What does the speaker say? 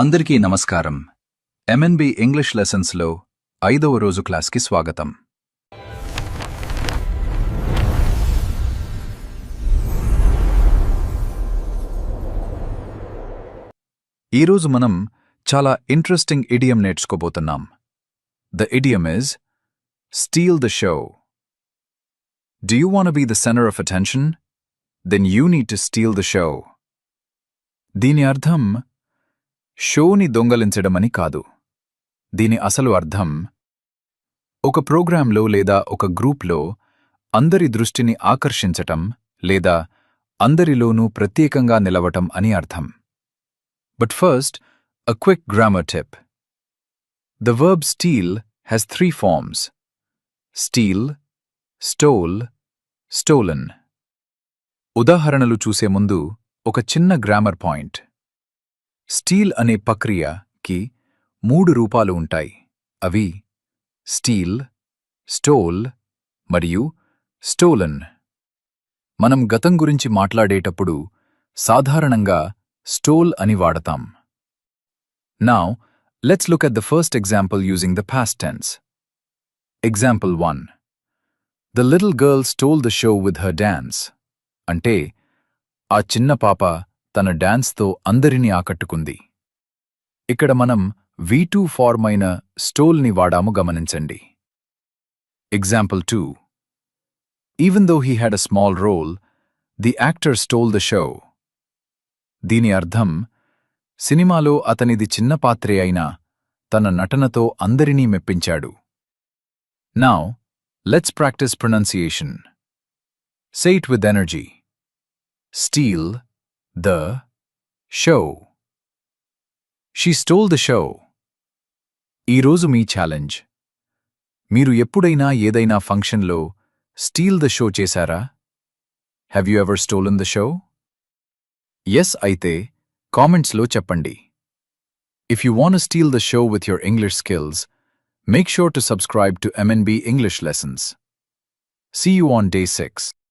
అందరికీ నమస్కారం. MNB English లెసన్స్లో 5వ రోజు క్లాస్కి స్వాగతం. ఈరోజు మనం చాలా ఇంట్రెస్టింగ్ ఇడియం నేర్చుకోబోతున్నాం. The idiom is steal the show. Do you want to be the center of attention? Then you need to steal the show. దీని అర్థం షోని దొంగలించడమని కాదు. దీని అసలు అర్థం ఒక ప్రోగ్రాంలో లేదా ఒక గ్రూప్లో అందరి దృష్టిని ఆకర్షించటం లేదా అందరిలోనూ ప్రత్యేకంగా నిలవటం అని అర్థం. But first, a quick grammar tip. The verb steal has 3 forms: steal, stole, stolen. ఉదాహరణలు చూసే ముందు ఒక చిన్న గ్రామర్ పాయింట్. స్టీల్ అనే ప్రక్రియకి 3 రూపాలు ఉంటాయి. అవి స్టీల్, స్టోల్ మరియు స్టోలన్. మనం గతం గురించి మాట్లాడేటప్పుడు సాధారణంగా స్టోల్ అని వాడతాం. Now, let's look at the first example using the past tense. Example 1. The little girl stole the show with her dance. అంటే ఆ చిన్న పాప తన డాన్స్తో అందరినీ ఆకట్టుకుంది. ఇక్కడ మనం V2 ఫార్మ్ అయిన స్టోల్ని వాడాము గమనించండి. Example 2. Even though he had a small role, the actor stole the show. దీని అర్థం సినిమాలో అతనిది చిన్న పాత్రే అయినా తన నటనతో అందరినీ మెప్పించాడు. Now, let's practice pronunciation. Say it with energy. Steal the show. She stole the show. ఈరోజు మీ ఛాలెంజ్. మీరు ఎప్పుడైనా ఏదైనా ఫంక్షన్లో స్టీల్ ద షో చేశారా? Have you ever stolen the show? Yes అయితే కామెంట్స్లో చెప్పండి. If you want to steal the show with your English skills, make sure to subscribe to MNB English Lessons. See you on day 6.